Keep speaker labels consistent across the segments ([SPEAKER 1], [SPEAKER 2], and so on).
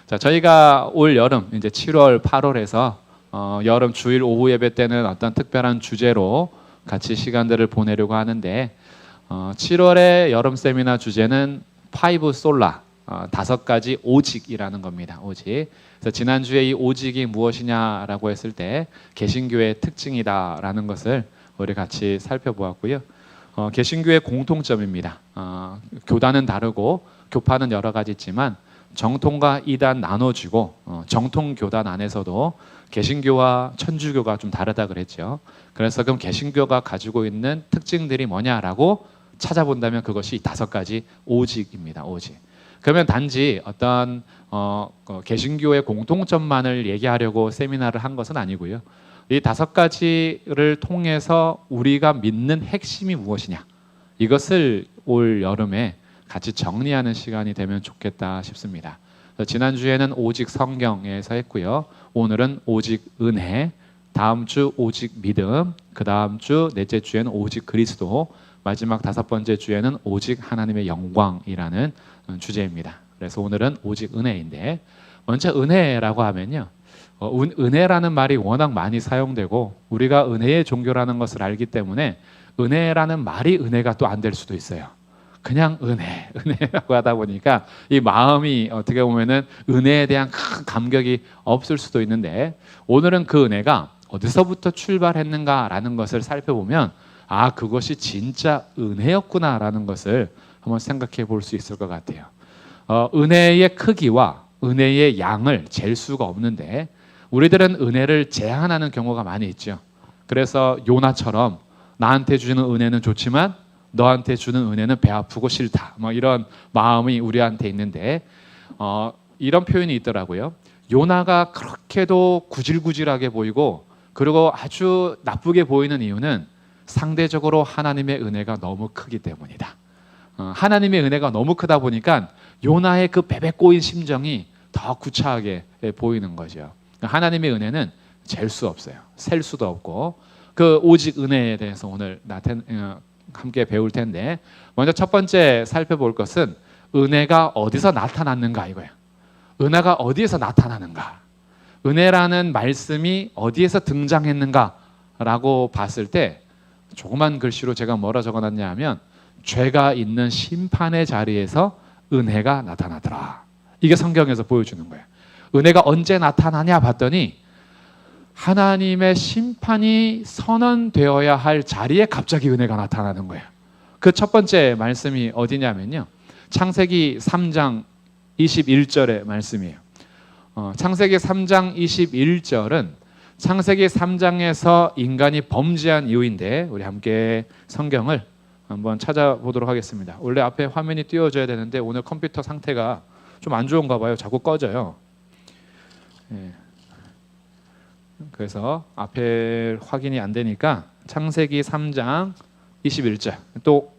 [SPEAKER 1] 자, 저희가 올 여름 이제 7월, 8월에서 여름 주일 오후 예배 때는 어떤 특별한 주제로 같이 시간들을 보내려고 하는데 7월의 여름 세미나 주제는 파이브 솔라, 5가지 오직이라는 겁니다. 오직. 그래서 지난주에 이 오직이 무엇이냐라고 했을 때 개신교의 특징이다라는 것을 우리 같이 살펴보았고요. 개신교의 공통점입니다. 교단은 다르고 교파는 여러 가지 있지만 정통과 이단 나눠지고 정통 교단 안에서도 개신교와 천주교가 좀 다르다 그랬죠. 그래서 그럼 개신교가 가지고 있는 특징들이 뭐냐라고 찾아본다면 그것이 5가지 오직입니다. 오직. 그러면 단지 어떤 개신교의 공통점만을 얘기하려고 세미나를 한 것은 아니고요. 이 5가지를 통해서 우리가 믿는 핵심이 무엇이냐, 이것을 올 여름에 같이 정리하는 시간이 되면 좋겠다 싶습니다. 지난주에는 오직 성경에서 했고요. 오늘은 오직 은혜, 다음 주 오직 믿음, 그 다음 주 넷째 주에는 오직 그리스도, 마지막 5번째 주에는 오직 하나님의 영광이라는 주제입니다. 그래서 오늘은 오직 은혜인데, 먼저 은혜라고 하면요, 은혜라는 말이 워낙 많이 사용되고 우리가 은혜의 종교라는 것을 알기 때문에 은혜라는 말이 은혜가 또 안 될 수도 있어요. 그냥 은혜라고 하다 보니까 이 마음이 어떻게 보면은 은혜에 대한 큰 감격이 없을 수도 있는데, 오늘은 그 은혜가 어디서부터 출발했는가라는 것을 살펴보면 그것이 진짜 은혜였구나라는 것을 한번 생각해 볼 수 있을 것 같아요. 은혜의 크기와 은혜의 양을 잴 수가 없는데 우리들은 은혜를 제한하는 경우가 많이 있죠. 그래서 요나처럼 나한테 주는 은혜는 좋지만 너한테 주는 은혜는 배 아프고 싫다, 이런 마음이 우리한테 있는데 이런 표현이 있더라고요. 요나가 그렇게도 구질구질하게 보이고 그리고 아주 나쁘게 보이는 이유는 상대적으로 하나님의 은혜가 너무 크기 때문이다. 하나님의 은혜가 너무 크다 보니까 요나의 그 베베 꼬인 심정이 더 구차하게 보이는 거죠. 하나님의 은혜는 잴 수 없어요. 셀 수도 없고, 그 오직 은혜에 대해서 오늘 함께 배울 텐데, 먼저 첫 번째 살펴볼 것은 은혜가 어디서 나타났는가 이거예요. 은혜가 어디에서 나타나는가, 은혜라는 말씀이 어디에서 등장했는가라고 봤을 때 조그만 글씨로 제가 뭐라 적어놨냐 하면 죄가 있는 심판의 자리에서 은혜가 나타나더라. 이게 성경에서 보여주는 거예요. 은혜가 언제 나타나냐 봤더니 하나님의 심판이 선언되어야 할 자리에 갑자기 은혜가 나타나는 거예요. 그 첫 번째 말씀이 어디냐면요, 창세기 3장 21절의 말씀이에요. 창세기 3장 21절은 창세기 3장에서 인간이 범죄한 이유인데, 우리 함께 성경을 한번 찾아보도록 하겠습니다. 원래 앞에 화면이 띄워져야 되는데 오늘 컴퓨터 상태가 좀 안 좋은가 봐요. 자꾸 꺼져요. 그래서 앞에 확인이 안 되니까 창세기 3장 21절 또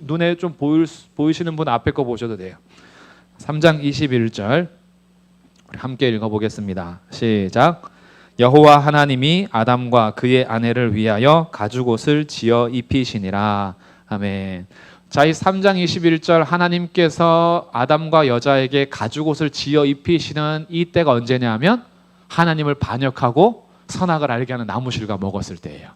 [SPEAKER 1] 눈에 좀 보이시는 분 앞에 거 보셔도 돼요. 3장 21절 우리 함께 읽어보겠습니다. 시작. 여호와 하나님이 아담과 그의 아내를 위하여 가죽옷을 지어 입히시니라. 아멘. 자, 이 3장 21절 하나님께서 아담과 여자에게 가죽옷을 지어 입히시는 이때가 언제냐 하면 하나님을 반역하고 선악을 알게 하는 나무실과 먹었을 때예요.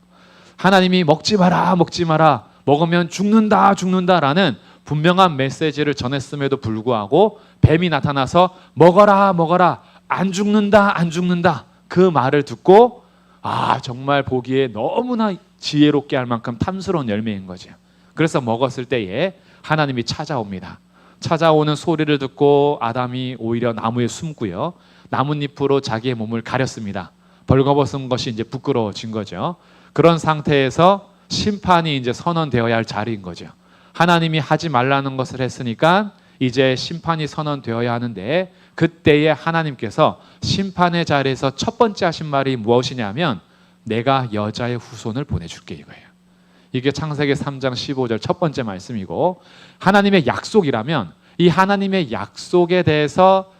[SPEAKER 1] 하나님이 먹지 마라, 먹지 마라, 먹으면 죽는다, 죽는다라는 분명한 메시지를 전했음에도 불구하고 뱀이 나타나서 먹어라, 먹어라, 안 죽는다, 안 죽는다, 그 말을 듣고 정말 보기에 너무나 지혜롭게 할 만큼 탐스러운 열매인 거죠. 그래서 먹었을 때에 하나님이 찾아옵니다. 찾아오는 소리를 듣고 아담이 오히려 나무에 숨고요, 나뭇잎으로 자기의 몸을 가렸습니다. 벌거벗은 것이 이제 부끄러워진 거죠. 그런 상태에서 심판이 이제 선언되어야 할 자리인 거죠. 하나님이 하지 말라는 것을 했으니까 이제 심판이 선언되어야 하는데, 그때에 하나님께서 심판의 자리에서 첫 번째 하신 말이 무엇이냐면 내가 여자의 후손을 보내줄게 이거예요. 이게 창세기 3장 15절 첫 번째 말씀이고, 하나님의 약속이라면 이 하나님의 약속에 대해서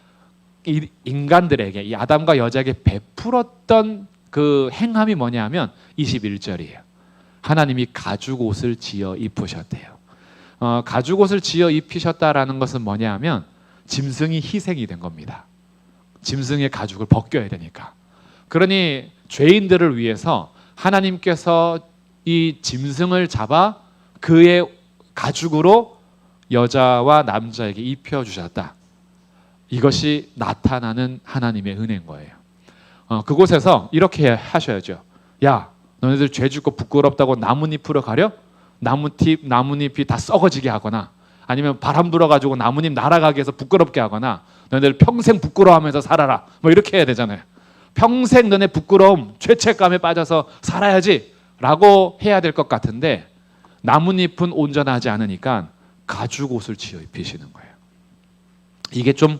[SPEAKER 1] 이 인간들에게, 이 아담과 여자에게 베풀었던 그 행함이 뭐냐면 21절이에요. 하나님이 가죽옷을 지어 입으셨대요. 가죽옷을 지어 입히셨다라는 것은 뭐냐 하면 짐승이 희생이 된 겁니다. 짐승의 가죽을 벗겨야 되니까. 그러니 죄인들을 위해서 하나님께서 이 짐승을 잡아 그의 가죽으로 여자와 남자에게 입혀주셨다. 이것이 나타나는 하나님의 은혜인 거예요. 그곳에서 이렇게 하셔야죠. 야, 너네들 죄 짓고 부끄럽다고 나뭇잎으로 가려? 나뭇잎이 다 썩어지게 하거나, 아니면 바람 불어가지고 나뭇잎 날아가게 해서 부끄럽게 하거나, 너네들 평생 부끄러워하면서 살아라, 뭐 이렇게 해야 되잖아요. 평생 너네 부끄러움, 죄책감에 빠져서 살아야지 라고 해야 될 것 같은데, 나뭇잎은 온전하지 않으니까 가죽 옷을 지어 입히시는 거예요. 이게 좀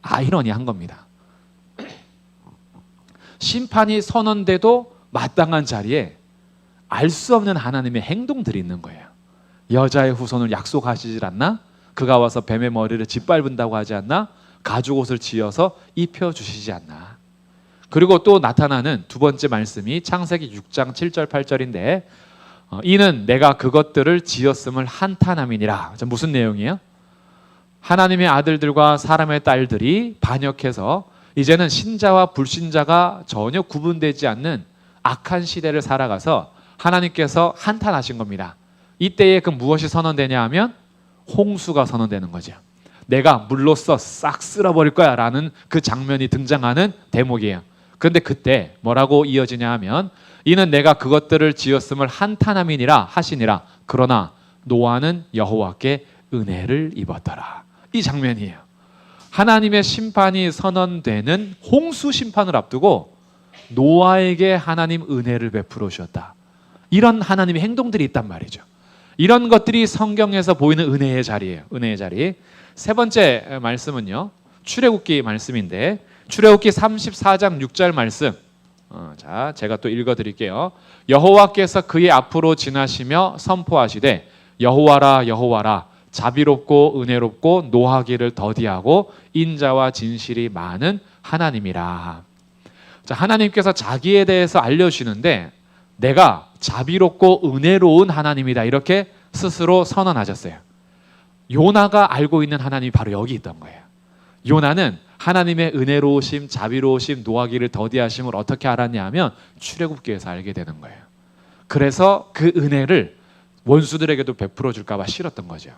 [SPEAKER 1] 아이러니한 겁니다. 심판이 선언돼도 마땅한 자리에 알 수 없는 하나님의 행동들이 있는 거예요. 여자의 후손을 약속하시질 않나? 그가 와서 뱀의 머리를 짓밟은다고 하지 않나? 가죽 옷을 지어서 입혀주시지 않나? 그리고 또 나타나는 두 번째 말씀이 창세기 6장 7절 8절인데, 이는 내가 그것들을 지었음을 한탄함이니라. 무슨 내용이에요? 하나님의 아들들과 사람의 딸들이 반역해서 이제는 신자와 불신자가 전혀 구분되지 않는 악한 시대를 살아가서 하나님께서 한탄하신 겁니다. 이때에 그 무엇이 선언되냐 하면 홍수가 선언되는 거죠. 내가 물로써 싹 쓸어버릴 거야 라는 그 장면이 등장하는 대목이에요. 그런데 그때 뭐라고 이어지냐 하면, 이는 내가 그것들을 지었음을 한탄함이니라 하시니라. 그러나 노아는 여호와께 은혜를 입었더라. 이 장면이에요. 하나님의 심판이 선언되는 홍수 심판을 앞두고 노아에게 하나님 은혜를 베풀어 주셨다. 이런 하나님의 행동들이 있단 말이죠. 이런 것들이 성경에서 보이는 은혜의 자리예요. 은혜의 자리. 세 번째 말씀은요, 출애굽기 말씀인데, 출애굽기 34장 6절 말씀. 자, 제가 또 읽어드릴게요. 여호와께서 그의 앞으로 지나시며 선포하시되, 여호와라 여호와라, 자비롭고 은혜롭고 노하기를 더디하고 인자와 진실이 많은 하나님이라. 자, 하나님께서 자기에 대해서 알려주시는데, 내가 자비롭고 은혜로운 하나님이다, 이렇게 스스로 선언하셨어요. 요나가 알고 있는 하나님이 바로 여기 있던 거예요. 요나는 하나님의 은혜로우심, 자비로우심, 노하기를 더디하심을 어떻게 알았냐 하면 출애굽기에서 알게 되는 거예요. 그래서 그 은혜를 원수들에게도 베풀어 줄까 봐 싫었던 거죠.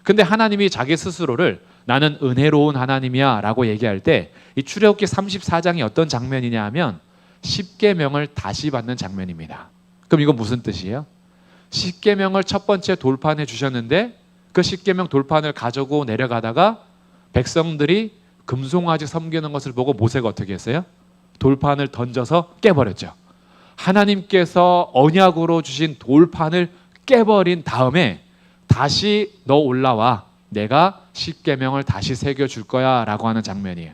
[SPEAKER 1] 근데 하나님이 자기 스스로를 나는 은혜로운 하나님이야 라고 얘기할 때, 이 출애굽기 34장이 어떤 장면이냐 하면 십계명을 다시 받는 장면입니다. 그럼 이건 무슨 뜻이에요? 십계명을 첫 번째 돌판해 주셨는데, 그 십계명 돌판을 가지고 내려가다가 백성들이 금송아지 섬기는 것을 보고 모세가 어떻게 했어요? 돌판을 던져서 깨버렸죠. 하나님께서 언약으로 주신 돌판을 깨버린 다음에 다시 너 올라와, 내가 십계명을 다시 새겨줄 거야 라고 하는 장면이에요.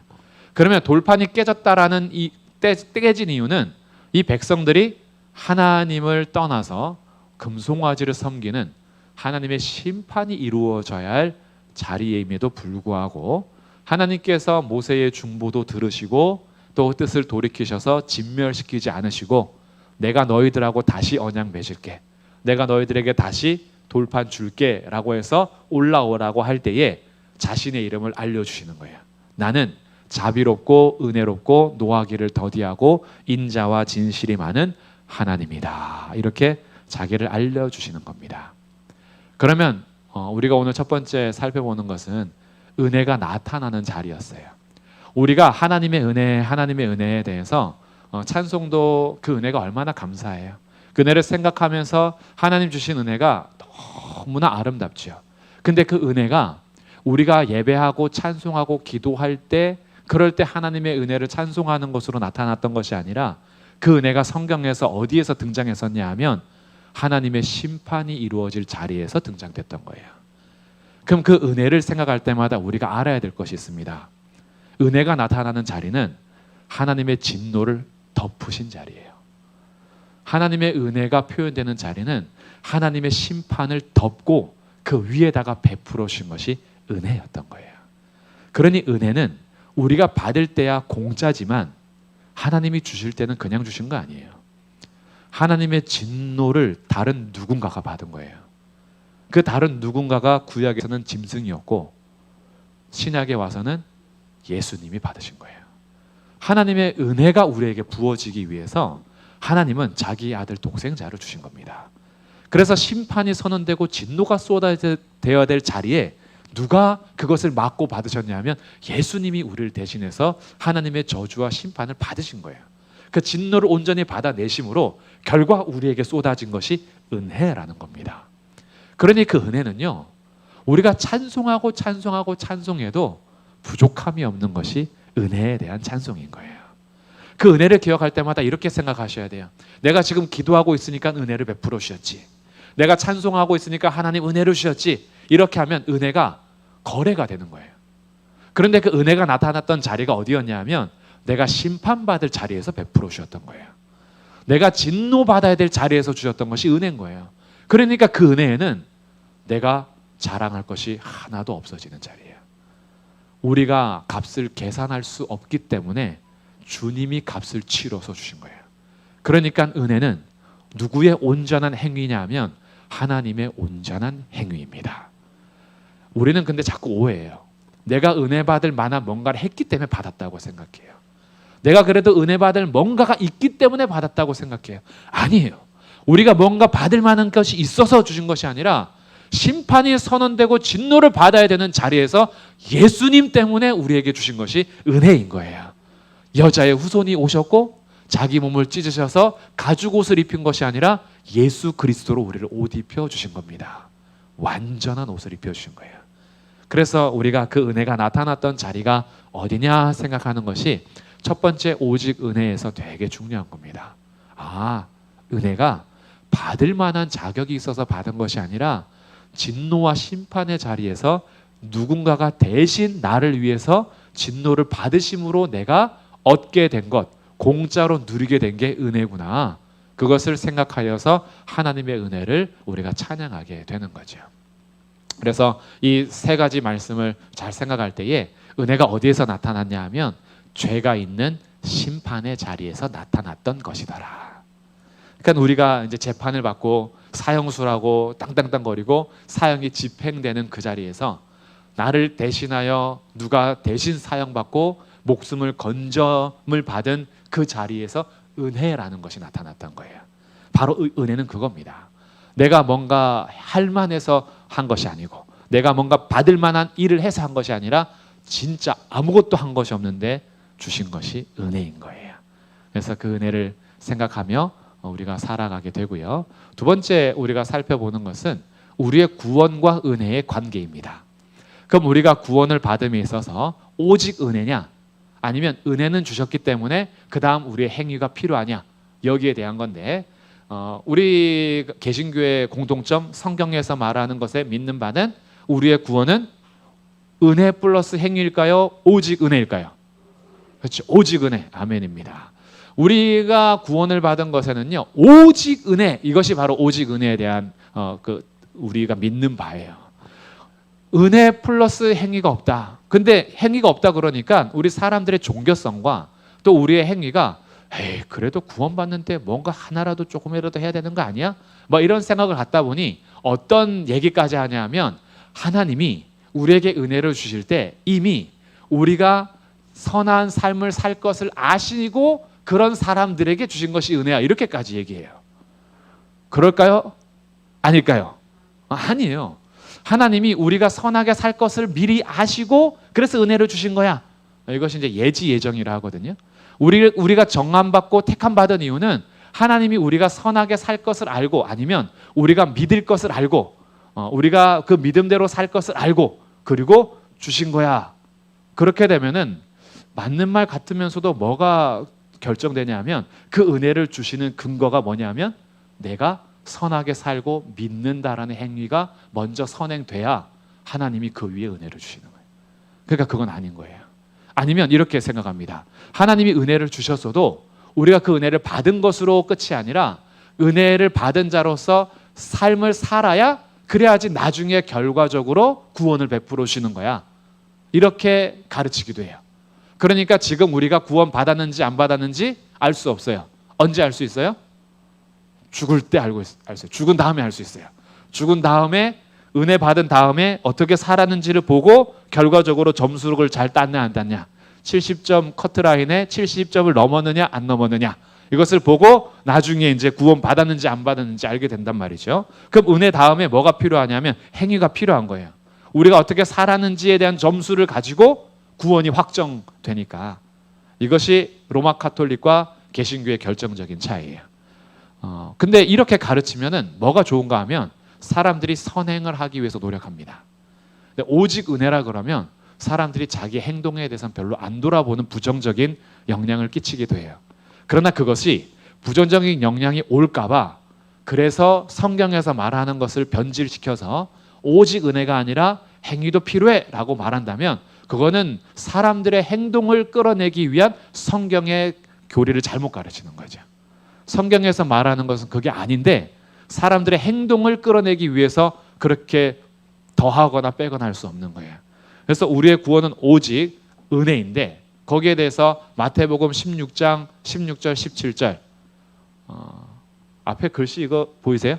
[SPEAKER 1] 그러면 돌판이 깨졌다라는 이 깨진 이유는 이 백성들이 하나님을 떠나서 금송아지를 섬기는 하나님의 심판이 이루어져야 할 자리임에도 불구하고, 하나님께서 모세의 중보도 들으시고 또 뜻을 돌이키셔서 진멸시키지 않으시고, 내가 너희들하고 다시 언약 맺을게, 내가 너희들에게 다시 돌판 줄게 라고 해서 올라오라고 할 때에 자신의 이름을 알려주시는 거예요. 나는 자비롭고 은혜롭고 노하기를 더디하고 인자와 진실이 많은 하나님이다, 이렇게 자기를 알려주시는 겁니다. 그러면 우리가 오늘 첫 번째 살펴보는 것은 은혜가 나타나는 자리였어요. 우리가 하나님의 은혜에 대해서 찬송도 그 은혜가 얼마나 감사해요. 그 은혜를 생각하면서 하나님 주신 은혜가 너무나 아름답죠. 근데 그 은혜가 우리가 예배하고 찬송하고 기도할 때, 그럴 때 하나님의 은혜를 찬송하는 것으로 나타났던 것이 아니라, 그 은혜가 성경에서 어디에서 등장했었냐 하면 하나님의 심판이 이루어질 자리에서 등장됐던 거예요. 그럼 그 은혜를 생각할 때마다 우리가 알아야 될 것이 있습니다. 은혜가 나타나는 자리는 하나님의 진노를 덮으신 자리예요. 하나님의 은혜가 표현되는 자리는 하나님의 심판을 덮고 그 위에다가 베풀어 주신 것이 은혜였던 거예요. 그러니 은혜는 우리가 받을 때야 공짜지만 하나님이 주실 때는 그냥 주신 거 아니에요. 하나님의 진노를 다른 누군가가 받은 거예요. 그 다른 누군가가 구약에서는 짐승이었고, 신약에 와서는 예수님이 받으신 거예요. 하나님의 은혜가 우리에게 부어지기 위해서 하나님은 자기 아들 독생자를 주신 겁니다. 그래서 심판이 선언되고 진노가 쏟아져야 될 자리에 누가 그것을 막고 받으셨냐면 예수님이 우리를 대신해서 하나님의 저주와 심판을 받으신 거예요. 그 진노를 온전히 받아내심으로 결과 우리에게 쏟아진 것이 은혜라는 겁니다. 그러니 그 은혜는요, 우리가 찬송하고 찬송하고 찬송해도 부족함이 없는 것이 은혜에 대한 찬송인 거예요. 그 은혜를 기억할 때마다 이렇게 생각하셔야 돼요. 내가 지금 기도하고 있으니까 은혜를 베풀어 주셨지. 내가 찬송하고 있으니까 하나님 은혜를 주셨지. 이렇게 하면 은혜가 거래가 되는 거예요. 그런데 그 은혜가 나타났던 자리가 어디였냐면 내가 심판받을 자리에서 베풀어 주셨던 거예요. 내가 진노받아야 될 자리에서 주셨던 것이 은혜인 거예요. 그러니까 그 은혜에는 내가 자랑할 것이 하나도 없어지는 자리예요. 우리가 값을 계산할 수 없기 때문에 주님이 값을 치러서 주신 거예요. 그러니까 은혜는 누구의 온전한 행위냐 하면 하나님의 온전한 행위입니다. 우리는 근데 자꾸 오해해요. 내가 은혜 받을 만한 뭔가를 했기 때문에 받았다고 생각해요. 내가 그래도 은혜 받을 뭔가가 있기 때문에 받았다고 생각해요. 아니에요. 우리가 뭔가 받을 만한 것이 있어서 주신 것이 아니라 심판이 선언되고 진노를 받아야 되는 자리에서 예수님 때문에 우리에게 주신 것이 은혜인 거예요. 여자의 후손이 오셨고 자기 몸을 찢으셔서 가죽 옷을 입힌 것이 아니라 예수 그리스도로 우리를 옷 입혀 주신 겁니다. 완전한 옷을 입혀 주신 거예요. 그래서 우리가 그 은혜가 나타났던 자리가 어디냐 생각하는 것이 첫 번째 오직 은혜에서 되게 중요한 겁니다. 은혜가 받을 만한 자격이 있어서 받은 것이 아니라 진노와 심판의 자리에서 누군가가 대신 나를 위해서 진노를 받으심으로 내가 얻게 된 것, 공짜로 누리게 된 게 은혜구나. 그것을 생각하여서 하나님의 은혜를 우리가 찬양하게 되는 거죠. 그래서 이 세 가지 말씀을 잘 생각할 때에 은혜가 어디에서 나타났냐 하면 죄가 있는 심판의 자리에서 나타났던 것이더라. 그러니까 우리가 이제 재판을 받고 사형수라고 땅땅땅거리고 사형이 집행되는 그 자리에서 나를 대신하여 누가 대신 사형받고 목숨을 건점을 받은 그 자리에서 은혜라는 것이 나타났던 거예요. 바로 은혜는 그겁니다. 내가 뭔가 할 만해서 한 것이 아니고 내가 뭔가 받을 만한 일을 해서 한 것이 아니라 진짜 아무것도 한 것이 없는데 주신 것이 은혜인 거예요. 그래서 그 은혜를 생각하며 우리가 살아가게 되고요. 두 번째 우리가 살펴보는 것은 우리의 구원과 은혜의 관계입니다. 그럼 우리가 구원을 받음에 있어서 오직 은혜냐 아니면 은혜는 주셨기 때문에 그 다음 우리의 행위가 필요하냐 여기에 대한 건데 우리 개신교의 공통점 성경에서 말하는 것에 믿는 바는 우리의 구원은 은혜 플러스 행위일까요? 오직 은혜일까요? 그렇죠. 오직 은혜. 아멘입니다. 우리가 구원을 받은 것에는요 오직 은혜, 이것이 바로 오직 은혜에 대한 우리가 믿는 바예요. 은혜 플러스 행위가 없다. 근데 행위가 없다 그러니까 우리 사람들의 종교성과 또 우리의 행위가 그래도 구원받는데 뭔가 하나라도 조금이라도 해야 되는 거 아니야? 뭐 이런 생각을 갖다 보니 어떤 얘기까지 하냐면 하나님이 우리에게 은혜를 주실 때 이미 우리가 선한 삶을 살 것을 아시고 그런 사람들에게 주신 것이 은혜야, 이렇게까지 얘기해요. 그럴까요? 아닐까요? 아니에요. 하나님이 우리가 선하게 살 것을 미리 아시고 그래서 은혜를 주신 거야. 이것이 이제 예지 예정이라 하거든요. 우리가 정함받고 택함받은 이유는 하나님이 우리가 선하게 살 것을 알고 아니면 우리가 믿을 것을 알고 우리가 그 믿음대로 살 것을 알고 그리고 주신 거야. 그렇게 되면은 맞는 말 같으면서도 뭐가 결정되냐면 그 은혜를 주시는 근거가 뭐냐면 내가 선하게 살고 믿는다라는 행위가 먼저 선행돼야 하나님이 그 위에 은혜를 주시는 거예요. 그러니까 그건 아닌 거예요. 아니면 이렇게 생각합니다. 하나님이 은혜를 주셨어도 우리가 그 은혜를 받은 것으로 끝이 아니라 은혜를 받은 자로서 삶을 살아야 그래야지 나중에 결과적으로 구원을 베풀어 주시는 거야. 이렇게 가르치기도 해요. 그러니까 지금 우리가 구원 받았는지 안 받았는지 알 수 없어요. 언제 알 수 있어요? 죽을 때 알어요. 죽은 다음에 알 수 있어요. 죽은 다음에 은혜 받은 다음에 어떻게 살았는지를 보고 결과적으로 점수를 잘 땄냐 안 땄냐. 70점 커트라인에 70점을 넘었느냐 안 넘었느냐, 이것을 보고 나중에 이제 구원 받았는지 안 받았는지 알게 된단 말이죠. 그럼 은혜 다음에 뭐가 필요하냐면 행위가 필요한 거예요. 우리가 어떻게 살았는지에 대한 점수를 가지고 구원이 확정되니까. 이것이 로마 카톨릭과 개신교의 결정적인 차이예요. 근데 이렇게 가르치면은 뭐가 좋은가 하면 사람들이 선행을 하기 위해서 노력합니다. 근데 오직 은혜라 그러면 사람들이 자기 행동에 대해서는 별로 안 돌아보는 부정적인 영향을 끼치기도 해요. 그러나 그것이 부정적인 영향이 올까봐, 그래서 성경에서 말하는 것을 변질시켜서 오직 은혜가 아니라 행위도 필요해라고 말한다면, 그거는 사람들의 행동을 끌어내기 위한 성경의 교리를 잘못 가르치는 거죠. 성경에서 말하는 것은 그게 아닌데 사람들의 행동을 끌어내기 위해서 그렇게 더하거나 빼거나 할 수 없는 거예요. 그래서 우리의 구원은 오직 은혜인데, 거기에 대해서 마태복음 16장 16절 17절 앞에 글씨 이거 보이세요?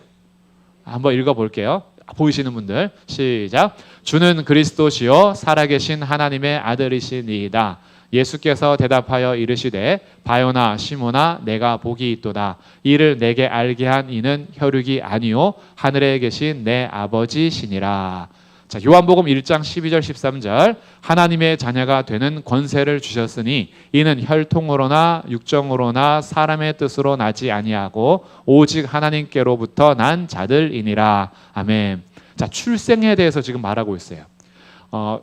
[SPEAKER 1] 한번 읽어볼게요. 보이시는 분들 시작. 주는 그리스도시요 살아계신 하나님의 아들이시니이다. 예수께서 대답하여 이르시되 바요나 시몬아 내가 복이 있도다. 이를 내게 알게 한 이는 혈육이 아니요 하늘에 계신 내 아버지시니라. 자, 요한복음 1장 12절 13절 하나님의 자녀가 되는 권세를 주셨으니 이는 혈통으로나 육정으로나 사람의 뜻으로 나지 아니하고 오직 하나님께로부터 난 자들이니라. 아멘. 자, 출생에 대해서 지금 말하고 있어요.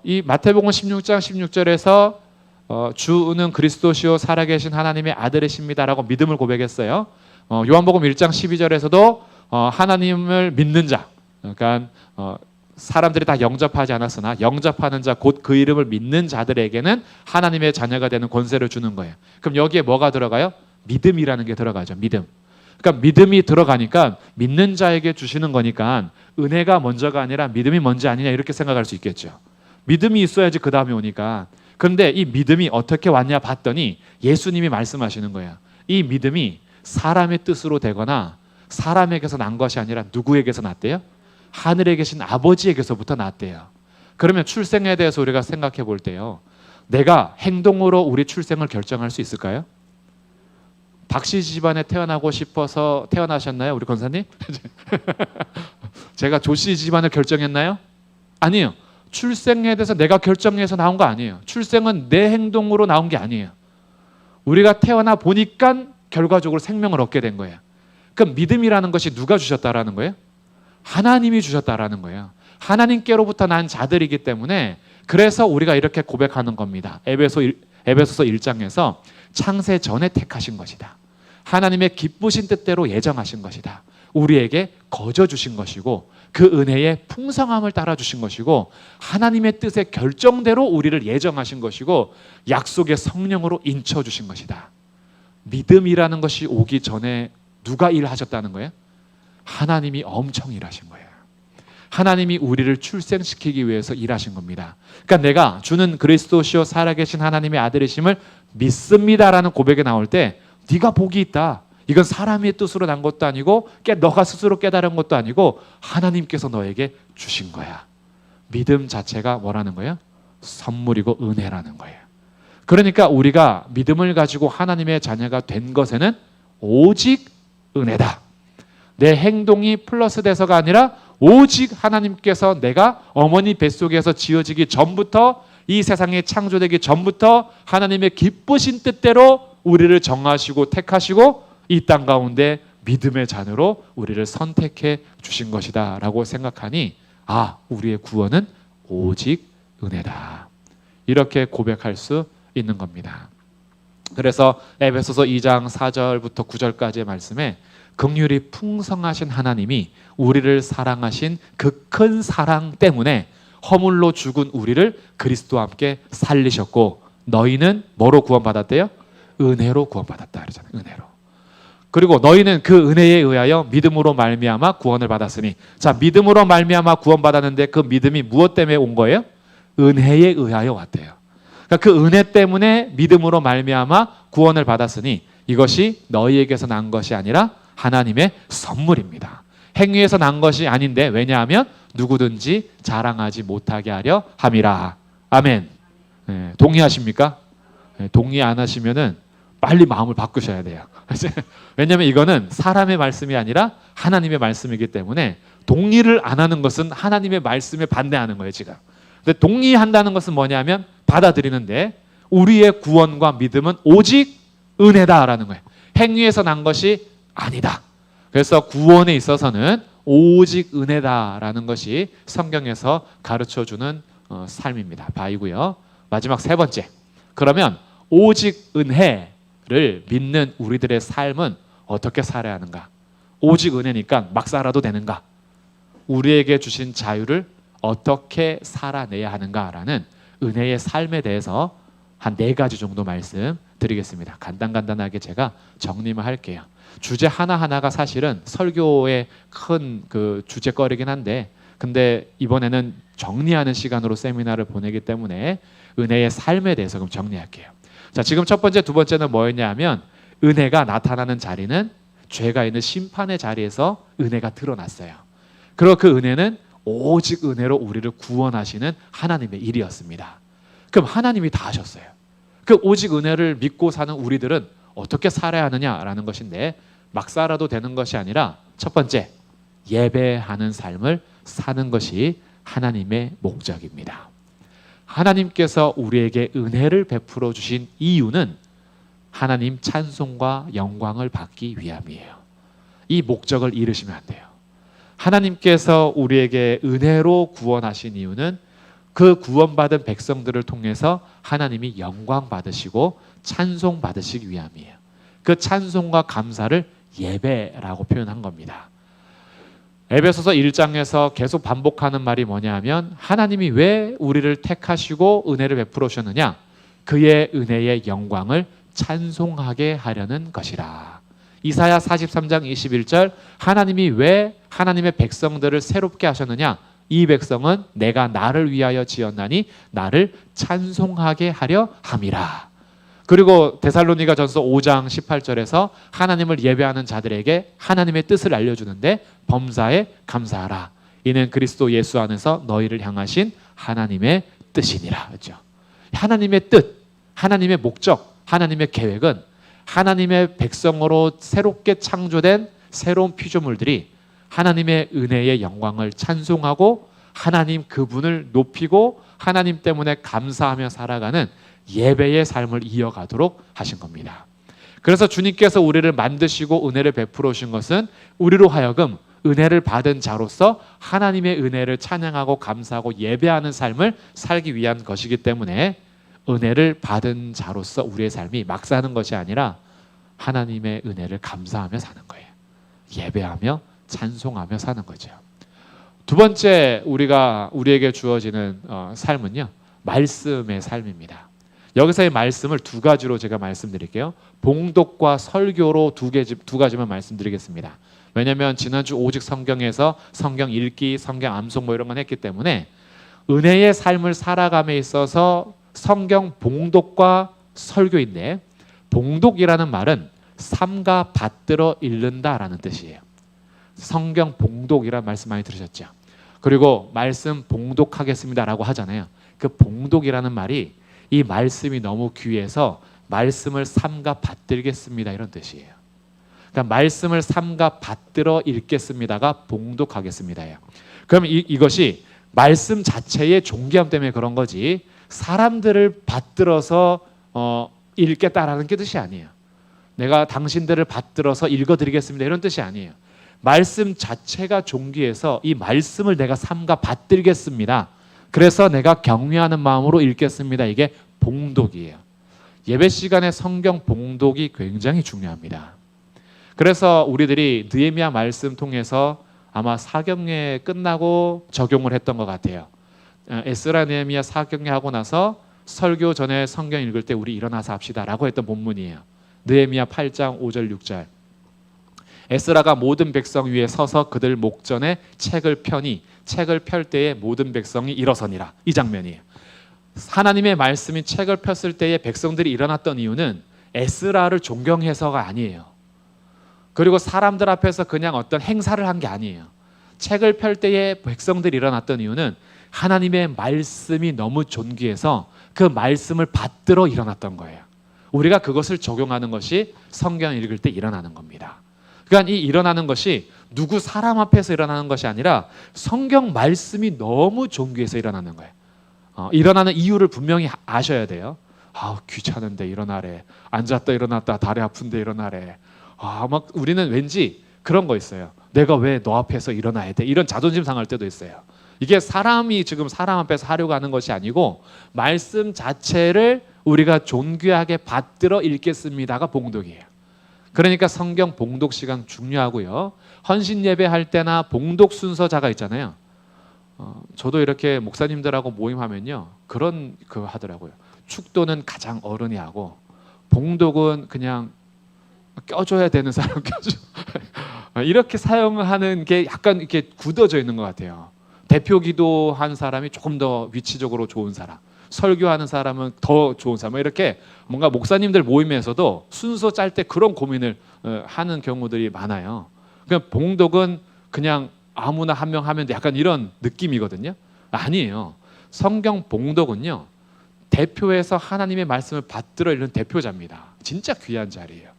[SPEAKER 1] 이 마태복음 16장 16절에서 주는 그리스도시요 살아계신 하나님의 아들이십니다라고 믿음을 고백했어요. 요한복음 1장 12절에서도 하나님을 믿는 자, 그러니까 사람들이 다 영접하지 않았으나 영접하는 자 곧 그 이름을 믿는 자들에게는 하나님의 자녀가 되는 권세를 주는 거예요. 그럼 여기에 뭐가 들어가요? 믿음이라는 게 들어가죠. 믿음. 그러니까 믿음이 들어가니까 믿는 자에게 주시는 거니까 은혜가 먼저가 아니라 믿음이 먼저 아니냐 이렇게 생각할 수 있겠죠. 믿음이 있어야지 그 다음에 오니까. 그런데 이 믿음이 어떻게 왔냐 봤더니 예수님이 말씀하시는 거예요. 이 믿음이 사람의 뜻으로 되거나 사람에게서 난 것이 아니라 누구에게서 났대요? 하늘에 계신 아버지에게서부터 났대요. 그러면 출생에 대해서 우리가 생각해 볼 때요, 내가 행동으로 우리 출생을 결정할 수 있을까요? 박씨 집안에 태어나고 싶어서 태어나셨나요, 우리 권사님? 제가 조씨 집안을 결정했나요? 아니에요. 출생에 대해서 내가 결정해서 나온 거 아니에요. 출생은 내 행동으로 나온 게 아니에요. 우리가 태어나 보니까 결과적으로 생명을 얻게 된 거예요. 그럼 믿음이라는 것이 누가 주셨다라는 거예요? 하나님이 주셨다라는 거예요. 하나님께로부터 난 자들이기 때문에, 그래서 우리가 이렇게 고백하는 겁니다. 에베소서 1장에서 창세 전에 택하신 것이다. 하나님의 기쁘신 뜻대로 예정하신 것이다. 우리에게 거저 주신 것이고 그 은혜의 풍성함을 따라 주신 것이고 하나님의 뜻의 결정대로 우리를 예정하신 것이고 약속의 성령으로 인쳐 주신 것이다. 믿음이라는 것이 오기 전에 누가 일하셨다는 거예요? 하나님이 엄청 일하신 거예요. 하나님이 우리를 출생시키기 위해서 일하신 겁니다. 그러니까 내가 주는 그리스도시요 살아계신 하나님의 아들이심을 믿습니다라는 고백이 나올 때 네가 복이 있다. 이건 사람의 뜻으로 난 것도 아니고 너가 스스로 깨달은 것도 아니고 하나님께서 너에게 주신 거야. 믿음 자체가 뭐라는 거예요? 선물이고 은혜라는 거예요. 그러니까 우리가 믿음을 가지고 하나님의 자녀가 된 것에는 오직 은혜다. 내 행동이 플러스 돼서가 아니라 오직 하나님께서 내가 어머니 뱃속에서 지어지기 전부터, 이 세상에 창조되기 전부터 하나님의 기쁘신 뜻대로 우리를 정하시고 택하시고 이 땅 가운데 믿음의 자녀로 우리를 선택해 주신 것이다 라고 생각하니, 우리의 구원은 오직 은혜다, 이렇게 고백할 수 있는 겁니다. 그래서 에베소서 2장 4절부터 9절까지의 말씀에 긍휼이 풍성하신 하나님이 우리를 사랑하신 그 큰 사랑 때문에 허물로 죽은 우리를 그리스도와 함께 살리셨고 너희는 뭐로 구원받았대요? 은혜로 구원받았다 그러잖아요. 은혜로. 그리고 너희는 그 은혜에 의하여 믿음으로 말미암아 구원을 받았으니, 자, 믿음으로 말미암아 구원받았는데 그 믿음이 무엇 때문에 온 거예요? 은혜에 의하여 왔대요. 그러니까 그 은혜 때문에 믿음으로 말미암아 구원을 받았으니 이것이 너희에게서 난 것이 아니라 하나님의 선물입니다. 행위에서 난 것이 아닌데, 왜냐하면 누구든지 자랑하지 못하게 하려 함이라. 아멘. 네, 동의하십니까? 동의 안 하시면은 빨리 마음을 바꾸셔야 돼요. 왜냐하면 이거는 사람의 말씀이 아니라 하나님의 말씀이기 때문에 동의를 안 하는 것은 하나님의 말씀에 반대하는 거예요, 지금. 근데 동의한다는 것은 뭐냐면 받아들이는데 우리의 구원과 믿음은 오직 은혜다라는 거예요. 행위에서 난 것이 아니다. 그래서 구원에 있어서는 오직 은혜다라는 것이 성경에서 가르쳐주는 삶입니다. 바이고요. 마지막 세 번째. 그러면 오직 은혜를 믿는 우리들의 삶은 어떻게 살아야 하는가? 오직 은혜니까 막 살아도 되는가? 우리에게 주신 자유를 어떻게 살아내야 하는가라는 은혜의 삶에 대해서 한 4가지 정도 말씀드리겠습니다. 간단하게 제가 정리만 할게요. 주제 하나하나가 사실은 설교의 큰 그 주제거리긴 한데, 근데 이번에는 정리하는 시간으로 세미나를 보내기 때문에 은혜의 삶에 대해서 그럼 정리할게요. 자, 지금 첫 번째, 두 번째는 뭐였냐면 은혜가 나타나는 자리는 죄가 있는 심판의 자리에서 은혜가 드러났어요. 그리고 그 은혜는 오직 은혜로 우리를 구원하시는 하나님의 일이었습니다. 그럼 하나님이 다 하셨어요. 그 오직 은혜를 믿고 사는 우리들은 어떻게 살아야 하느냐라는 것인데, 막 살아도 되는 것이 아니라 첫 번째, 예배하는 삶을 사는 것이 하나님의 목적입니다. 하나님께서 우리에게 은혜를 베풀어 주신 이유는 하나님 찬송과 영광을 받기 위함이에요. 이 목적을 잃으시면 안 돼요. 하나님께서 우리에게 은혜로 구원하신 이유는 그 구원받은 백성들을 통해서 하나님이 영광 받으시고 찬송 받으시기 위함이에요. 그 찬송과 감사를 예배라고 표현한 겁니다. 에베소서 1장에서 계속 반복하는 말이 뭐냐면 하나님이 왜 우리를 택하시고 은혜를 베풀어 주셨느냐? 그의 은혜의 영광을 찬송하게 하려는 것이라. 이사야 43장 21절, 하나님이 왜 하나님의 백성들을 새롭게 하셨느냐? 이 백성은 내가 나를 위하여 지었나니 나를 찬송하게 하려 함이라. 그리고 데살로니가전서 5장 18절에서 하나님을 예배하는 자들에게 하나님의 뜻을 알려주는데 범사에 감사하라. 이는 그리스도 예수 안에서 너희를 향하신 하나님의 뜻이니라. 그렇죠? 하나님의 뜻, 하나님의 목적, 하나님의 계획은 하나님의 백성으로 새롭게 창조된 새로운 피조물들이 하나님의 은혜의 영광을 찬송하고 하나님 그분을 높이고 하나님 때문에 감사하며 살아가는 예배의 삶을 이어가도록 하신 겁니다. 그래서 주님께서 우리를 만드시고 은혜를 베풀어 주신 것은 우리로 하여금 은혜를 받은 자로서 하나님의 은혜를 찬양하고 감사하고 예배하는 삶을 살기 위한 것이기 때문에 은혜를 받은 자로서 우리의 삶이 막 사는 것이 아니라 하나님의 은혜를 감사하며 사는 거예요. 예배하며 찬송하며 사는 거죠. 두 번째 우리에게 주어지는 삶은요, 말씀의 삶입니다. 여기서의 말씀을 2가지로 제가 말씀드릴게요. 봉독과 설교로 두 가지만 말씀드리겠습니다. 왜냐하면 지난주 오직 성경에서 성경 읽기, 성경 암송 뭐 이런 건 했기 때문에 은혜의 삶을 살아감에 있어서 성경 봉독과 설교인데, 봉독이라는 말은 삼가 받들어 읽는다라는 뜻이에요. 성경 봉독이라는 말씀 많이 들으셨죠? 그리고 말씀 봉독하겠습니다라고 하잖아요. 그 봉독이라는 말이 이 말씀이 너무 귀해서 말씀을 삼가 받들겠습니다 이런 뜻이에요. 그러니까 말씀을 삼가 받들어 읽겠습니다가 봉독하겠습니다예요. 그럼 이것이 말씀 자체의 존귀함 때문에 그런 거지 사람들을 받들어서 읽겠다라는 게 뜻이 아니에요. 내가 당신들을 받들어서 읽어드리겠습니다 이런 뜻이 아니에요. 말씀 자체가 존귀해서 이 말씀을 내가 삼가 받들겠습니다. 그래서 내가 경외하는 마음으로 읽겠습니다. 이게 봉독이에요. 예배 시간에 성경 봉독이 굉장히 중요합니다. 그래서 우리들이 느헤미야 말씀 통해서 아마 사경례 끝나고 적용을 했던 것 같아요. 에스라 느헤미야 사경례 하고 나서 설교 전에 성경 읽을 때 우리 일어나서 합시다라고 했던 본문이에요. 느헤미야 8장 5절 6절. 에스라가 모든 백성 위에 서서 그들 목전에 책을 펴니 책을 펼 때에 모든 백성이 일어서니라. 이 장면이에요. 하나님의 말씀이 책을 폈을 때에 백성들이 일어났던 이유는 에스라를 존경해서가 아니에요. 그리고 사람들 앞에서 그냥 어떤 행사를 한 게 아니에요. 책을 펼 때에 백성들이 일어났던 이유는 하나님의 말씀이 너무 존귀해서 그 말씀을 받들어 일어났던 거예요. 우리가 그것을 적용하는 것이 성경 읽을 때 일어나는 겁니다. 그러니까 이 일어나는 것이 누구 사람 앞에서 일어나는 것이 아니라 성경 말씀이 너무 존귀해서 일어나는 거예요. 일어나는 이유를 분명히 아셔야 돼요. 귀찮은데 일어나래. 앉았다 일어났다 다리 아픈데 일어나래. 막 우리는 왠지 그런 거 있어요. 내가 왜 너 앞에서 일어나야 돼? 이런 자존심 상할 때도 있어요. 이게 사람이 지금 사람 앞에서 하려고 하는 것이 아니고 말씀 자체를 우리가 존귀하게 받들어 읽겠습니다가 봉독이에요. 그러니까 성경 봉독 시간 중요하고요. 헌신 예배할 때나 봉독 순서자가 있잖아요. 저도 이렇게 목사님들하고 모임하면요, 그런 그 하더라고요. 축도는 가장 어른이 하고 봉독은 그냥 껴줘야 되는 사람 껴줘. 이렇게 사용하는 게 약간 이렇게 굳어져 있는 것 같아요. 대표 기도한 사람이 조금 더 위치적으로 좋은 사람, 설교하는 사람은 더 좋은 사람, 이렇게 뭔가 목사님들 모임에서도 순서 짤 때 그런 고민을 하는 경우들이 많아요. 그냥 봉독은 그냥 아무나 한 명 하면 돼, 약간 이런 느낌이거든요. 아니에요. 성경 봉독은요, 대표해서 하나님의 말씀을 받들어 읽는 대표자입니다. 진짜 귀한 자리예요.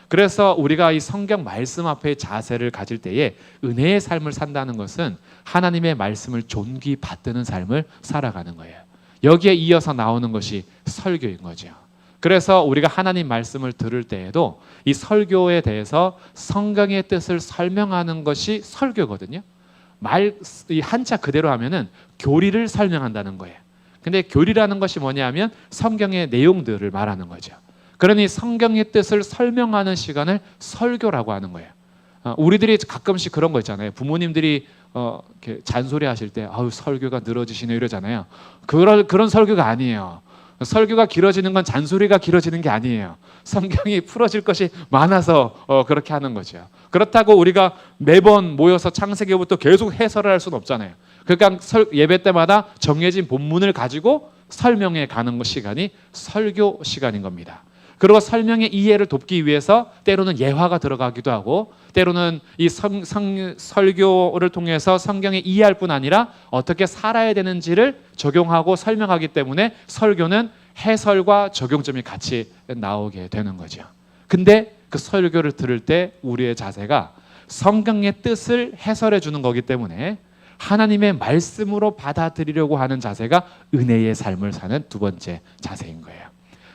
[SPEAKER 1] 그래서 우리가 이 성경 말씀 앞에 자세를 가질 때에 은혜의 삶을 산다는 것은 하나님의 말씀을 존귀 받드는 삶을 살아가는 거예요. 여기에 이어서 나오는 것이 설교인 거죠. 그래서 우리가 하나님 말씀을 들을 때에도 이 설교에 대해서 성경의 뜻을 설명하는 것이 설교거든요. 이 한자 그대로 하면은 교리를 설명한다는 거예요. 근데 교리라는 것이 뭐냐면 성경의 내용들을 말하는 거죠. 그러니 성경의 뜻을 설명하는 시간을 설교라고 하는 거예요. 우리들이 가끔씩 그런 거 있잖아요. 부모님들이 이렇게 잔소리 하실 때 설교가 늘어지시네 이러잖아요. 그런 설교가 아니에요. 설교가 길어지는 건 잔소리가 길어지는 게 아니에요. 성경이 풀어질 것이 많아서 그렇게 하는 거죠. 그렇다고 우리가 매번 모여서 창세기부터 계속 해설을 할 수는 없잖아요. 그러니까 예배 때마다 정해진 본문을 가지고 설명해 가는 시간이 설교 시간인 겁니다. 그리고 설명의 이해를 돕기 위해서 때로는 예화가 들어가기도 하고, 때로는 이 설교를 통해서 성경에 이해할 뿐 아니라 어떻게 살아야 되는지를 적용하고 설명하기 때문에 설교는 해설과 적용점이 같이 나오게 되는 거죠. 근데 그 설교를 들을 때 우리의 자세가 성경의 뜻을 해설해 주는 거기 때문에 하나님의 말씀으로 받아들이려고 하는 자세가 은혜의 삶을 사는 두 번째 자세인 거예요.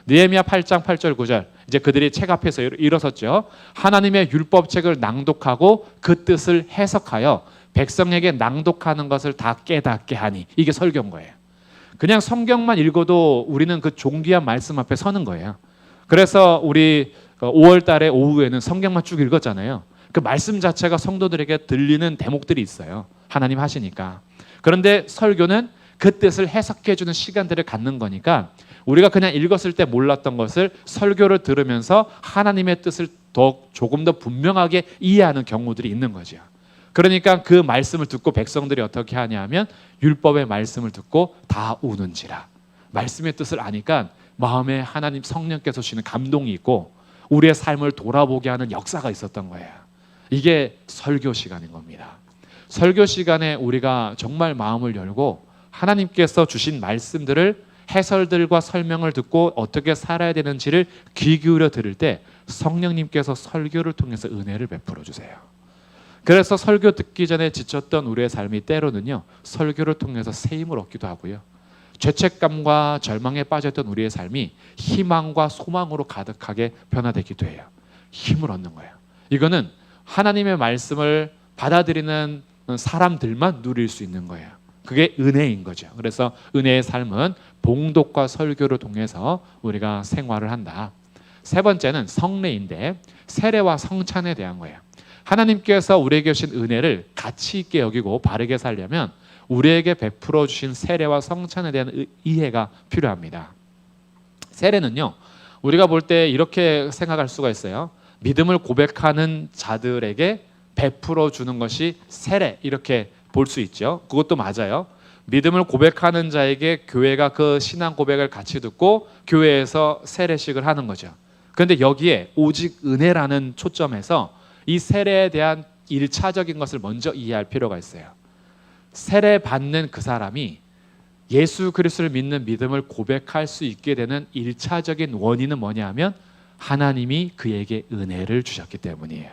[SPEAKER 1] 느헤미야 8장 8절 9절, 이제 그들이 책 앞에서 일어섰죠. 하나님의 율법책을 낭독하고 그 뜻을 해석하여 백성에게 낭독하는 것을 다 깨닫게 하니, 이게 설교인 거예요. 그냥 성경만 읽어도 우리는 그 존귀한 말씀 앞에 서는 거예요. 그래서 우리 5월 달에 오후에는 성경만 쭉 읽었잖아요. 그 말씀 자체가 성도들에게 들리는 대목들이 있어요. 하나님 하시니까. 그런데 설교는 그 뜻을 해석해 주는 시간들을 갖는 거니까 우리가 그냥 읽었을 때 몰랐던 것을 설교를 들으면서 하나님의 뜻을 조금 더 분명하게 이해하는 경우들이 있는 거죠. 그러니까 그 말씀을 듣고 백성들이 어떻게 하냐면 율법의 말씀을 듣고 다 우는지라. 말씀의 뜻을 아니까 마음에 하나님 성령께서 주시는 감동이 있고 우리의 삶을 돌아보게 하는 역사가 있었던 거예요. 이게 설교 시간인 겁니다. 설교 시간에 우리가 정말 마음을 열고 하나님께서 주신 말씀들을 해설들과 설명을 듣고 어떻게 살아야 되는지를 귀 기울여 들을 때 성령님께서 설교를 통해서 은혜를 베풀어 주세요. 그래서 설교 듣기 전에 지쳤던 우리의 삶이 때로는요, 설교를 통해서 새 힘을 얻기도 하고요, 죄책감과 절망에 빠졌던 우리의 삶이 희망과 소망으로 가득하게 변화되기도 해요. 힘을 얻는 거예요. 이거는 하나님의 말씀을 받아들이는 사람들만 누릴 수 있는 거예요. 그게 은혜인 거죠. 그래서 은혜의 삶은 봉독과 설교를 통해서 우리가 생활을 한다. 세 번째는 성례인데 세례와 성찬에 대한 거예요. 하나님께서 우리에게 주신 은혜를 가치 있게 여기고 바르게 살려면 우리에게 베풀어 주신 세례와 성찬에 대한 이해가 필요합니다. 세례는요, 우리가 볼 때 이렇게 생각할 수가 있어요. 믿음을 고백하는 자들에게 베풀어 주는 것이 세례, 이렇게 볼 수 있죠. 그것도 맞아요. 믿음을 고백하는 자에게 교회가 그 신앙 고백을 같이 듣고 교회에서 세례식을 하는 거죠. 그런데 여기에 오직 은혜라는 초점에서 이 세례에 대한 1차적인 것을 먼저 이해할 필요가 있어요. 세례 받는 그 사람이 예수 그리스도를 믿는 믿음을 고백할 수 있게 되는 1차적인 원인은 뭐냐 하면 하나님이 그에게 은혜를 주셨기 때문이에요.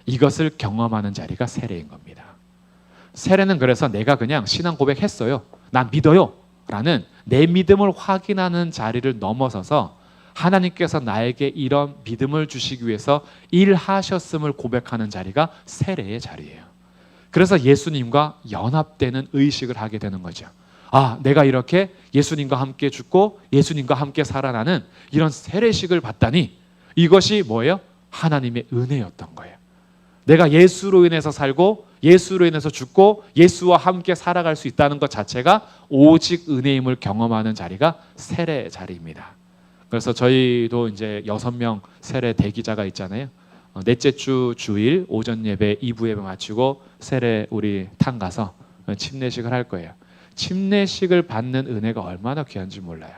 [SPEAKER 1] 이것을 경험하는 자리가 세례인 겁니다. 세례는 그래서 내가 그냥 신앙 고백했어요, 난 믿어요 라는 내 믿음을 확인하는 자리를 넘어서서 하나님께서 나에게 이런 믿음을 주시기 위해서 일하셨음을 고백하는 자리가 세례의 자리예요. 그래서 예수님과 연합되는 의식을 하게 되는 거죠. 아, 내가 이렇게 예수님과 함께 죽고 예수님과 함께 살아나는 이런 세례식을 받다니 이것이 뭐예요? 하나님의 은혜였던 거예요. 내가 예수로 인해서 살고 예수로 인해서 죽고 예수와 함께 살아갈 수 있다는 것 자체가 오직 은혜임을 경험하는 자리가 세례 자리입니다. 그래서 저희도 이제 6명 세례 대기자가 있잖아요. 넷째 주 주일 오전 예배 2부 예배 마치고 세례 우리 탕 가서 침례식을 할 거예요. 침례식을 받는 은혜가 얼마나 귀한지 몰라요.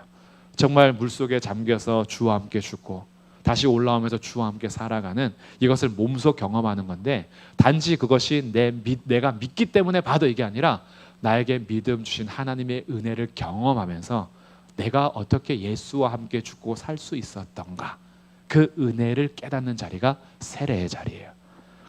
[SPEAKER 1] 정말 물속에 잠겨서 주와 함께 죽고 다시 올라오면서 주와 함께 살아가는 이것을 몸소 경험하는 건데, 단지 그것이 내가 믿기 때문에 받아 이게 아니라 나에게 믿음 주신 하나님의 은혜를 경험하면서 내가 어떻게 예수와 함께 죽고 살 수 있었던가, 그 은혜를 깨닫는 자리가 세례의 자리예요.